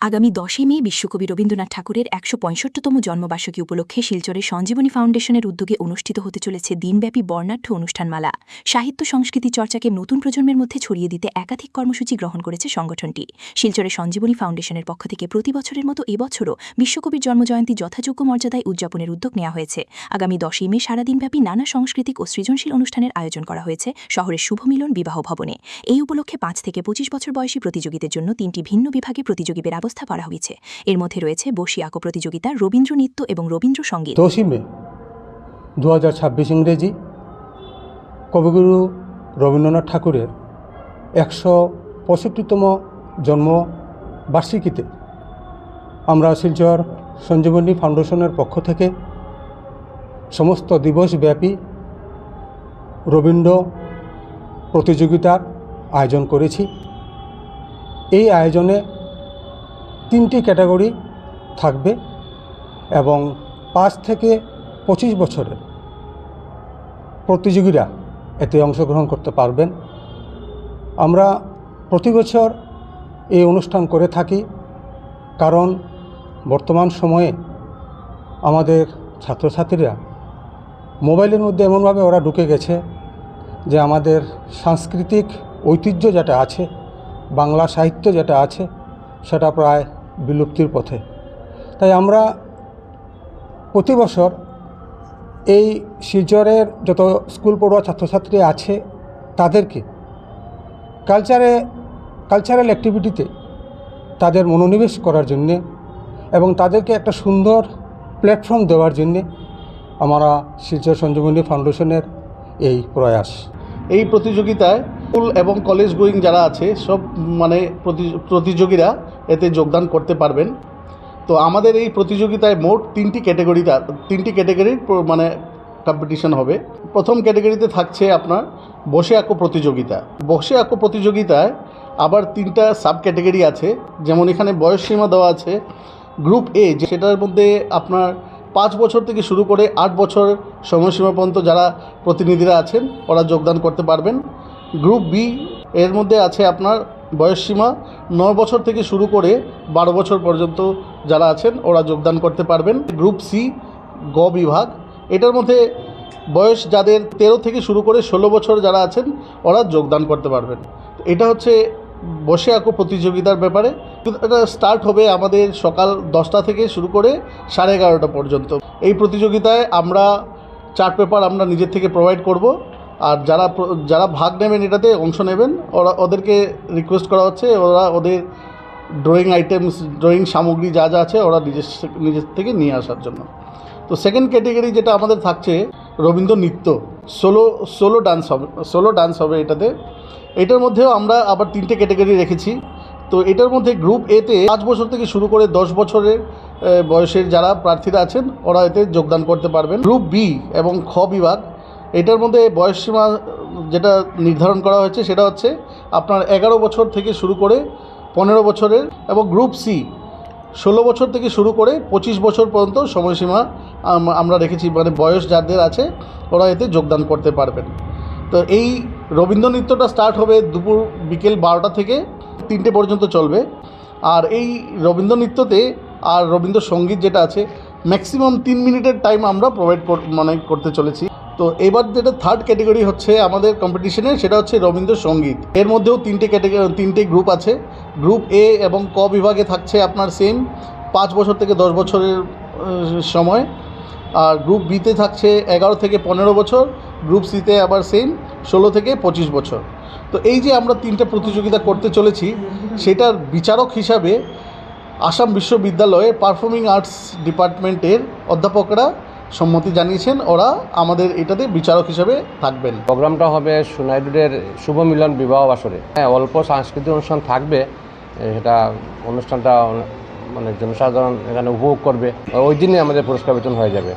আগামী 10ই মে বিশ্বকবি রবীন্দ্রনাথ ঠাকুরের ১৬৫তম জন্মবার্ষিকী উপলক্ষে শিলচরের সঞ্জীবনী ফাউন্ডেশনের উদ্যোগে অনুষ্ঠিত হতে চলেছে দিনব্যাপী বর্ণাঢ্য অনুষ্ঠানমালা। সাহিত্য সংস্কৃতি চর্চাকে নতুন প্রজন্মের মধ্যে ছড়িয়ে দিতে একাধিক কর্মসূচি গ্রহণ করেছে সংগঠনটি। শিলচরের সঞ্জীবনী ফাউন্ডেশনের পক্ষ থেকে প্রতি বছরের মতো এবছরও বিশ্বকবির জন্মজয়ন্তী যথাযোগ্য মর্যাদায় উদযাপনের উদ্যোগ নেওয়া হয়েছে। আগামী 10ই মে সারাদিনব্যাপী নানা সাংস্কৃতিক ও সৃজনশীল অনুষ্ঠানের আয়োজন করা হয়েছে শহরের শুভমিলন বিবাহ ভবনে। এই উপলক্ষে ৫ থেকে ২৫ বছর বয়সী প্রতিযোগীদের জন্য ৩টি ভিন্ন বিভাগে প্রতিযোগীদের ব্যবস্থা করা হয়েছে। এর মধ্যে রয়েছে বসি আঁকো প্রতিযোগিতা, রবীন্দ্র নৃত্য এবং রবীন্দ্র সঙ্গীত। 10 মে 2026 ইংরেজি কবিগুরু রবীন্দ্রনাথ ঠাকুরের ১৬৫তম জন্মবার্ষিকীতে আমরা শিলচর সঞ্জীবনী ফাউন্ডেশনের পক্ষ থেকে সমস্ত দিবসব্যাপী রবীন্দ্র প্রতিযোগিতার আয়োজন করেছি। এই আয়োজনে 3টি ক্যাটাগরি থাকবে এবং 5 থেকে 25 বছরের প্রতিযোগীরা এতে অংশগ্রহণ করতে পারবেন। আমরা প্রতি বছর এই অনুষ্ঠান করে থাকি, কারণ বর্তমান সময়ে আমাদের ছাত্রছাত্রীরা মোবাইলের মধ্যে এমনভাবে ওরা ঢুকে গেছে যে আমাদের সাংস্কৃতিক ঐতিহ্য যেটা আছে, বাংলা সাহিত্য যেটা আছে, সেটা প্রায় বিলুপ্তির পথে। তাই আমরা প্রতি বছর এই শিলচরের যত স্কুল পড়ুয়া ছাত্রছাত্রী আছে তাদেরকে কালচারাল অ্যাক্টিভিটিতে তাদের মনোনিবেশ করার জন্যে এবং তাদেরকে একটা সুন্দর প্ল্যাটফর্ম দেওয়ার জন্যে আমরা শিলচর সঞ্জীবনী ফাউন্ডেশনের এই প্রয়াস। এই প্রতিযোগিতায় স্কুল এবং কলেজ গোয়িং যারা আছে সব প্রতিযোগীরা এতে যোগদান করতে পারবেন। তো আমাদের এই প্রতিযোগিতায় মোট 3টি ক্যাটাগরির কম্পিটিশন হবে। প্রথম ক্যাটাগরিতে থাকছে আপনার বসে আঁকো প্রতিযোগিতা। বসে আঁকো প্রতিযোগিতায় আবার 3টা সাব ক্যাটাগরি আছে, যেমন এখানে বয়সসীমা দেওয়া আছে। গ্রুপ এ, সেটার মধ্যে আপনার 5 বছর থেকে শুরু করে 8 বছর সময়সীমা পর্যন্ত যারা প্রতিনিধিরা আছেন ওরা যোগদান করতে পারবেন। গ্রুপ বি, এর মধ্যে আছে আপনার বয়সসীমা 9 বছর থেকে শুরু করে 12 বছর পর্যন্ত যারা আছেন ওরা যোগদান করতে পারবেন। গ্রুপ সি, গ বিভাগ, এটার মধ্যে বয়স যাদের 13 থেকে শুরু করে 16 বছর যারা আছেন ওরা যোগদান করতে পারবেন। এটা হচ্ছে বসে আঁকো প্রতিযোগিতার ব্যাপারে। এটা স্টার্ট হবে আমাদের সকাল 10টা থেকে শুরু করে 11:30 পর্যন্ত। এই প্রতিযোগিতায় আমরা চার্ট পেপার আমরা নিজের থেকে প্রোভাইড করব, আর যারা ভাগ নেবেন, এটাতে অংশ নেবেন, ওদেরকে রিকোয়েস্ট করা হচ্ছে ওরা ওদের ড্রয়িং আইটেমস, ড্রয়িং সামগ্রী যা আছে ওরা নিজের থেকে নিয়ে আসার জন্য। তো সেকেন্ড ক্যাটাগরি যেটা আমাদের থাকছে রবীন্দ্র নৃত্য, সোলো ডান্স হবে এটাতে। এটার মধ্যেও আমরা আবার 3টে ক্যাটাগরি রেখেছি। তো এটার মধ্যে গ্রুপ এতে 5 বছর থেকে শুরু করে 10 বছরের বয়সের যারা প্রার্থীরা আছেন ওরা এতে যোগদান করতে পারবেন। গ্রুপ বি এবং খ বিভাগ, এটার মধ্যে বয়সসীমা যেটা নির্ধারণ করা হয়েছে সেটা হচ্ছে আপনার 11 বছর থেকে শুরু করে 15 বছরের, এবং গ্রুপ সি 16 বছর থেকে শুরু করে 25 বছর পর্যন্ত সময়সীমা আমরা রেখেছি, বয়স যাদের আছে ওরা এতে যোগদান করতে পারবেন। তো এই রবীন্দ্র নৃত্যটা স্টার্ট হবে বিকেল 12টা থেকে 3টে পর্যন্ত চলবে। আর এই রবীন্দ্র নৃত্যতে আর রবীন্দ্র সঙ্গীত যেটা আছে ম্যাক্সিমাম 3 মিনিটের টাইম আমরা প্রোভাইড করতে চলেছি। তো এবার যেটা থার্ড ক্যাটাগরি হচ্ছে আমাদের কম্পিটিশনে, সেটা হচ্ছে রবীন্দ্র সঙ্গীত। এর মধ্যেও 3টে গ্রুপ আছে। গ্রুপ এ এবং ক বিভাগে থাকছে আপনার সেম 5 বছর থেকে 10 বছরের সময়, আর গ্রুপ বিতে থাকছে 11 থেকে 15 বছর, গ্রুপ সিতে আবার সেম 16 থেকে 25 বছর। তো এই যে আমরা 3টে প্রতিযোগিতা করতে চলেছি, সেটার বিচারক হিসাবে আসাম বিশ্ববিদ্যালয়ে পারফর্মিং আর্টস ডিপার্টমেন্টের অধ্যাপকরা সম্মতি জানিয়েছেন, ওরা আমাদের এটাতে বিচারক হিসাবে থাকবেন। প্রোগ্রামটা হবে সোনাইডুরের শুভমিলন বিবাহ বাসরে। অল্প সাংস্কৃতিক অনুষ্ঠান থাকবে, সেটা অনুষ্ঠানটা জনসাধারণ এখানে উপভোগ করবে। ওই দিনই আমাদের পুরস্কার বিতরণ হয়ে যাবে।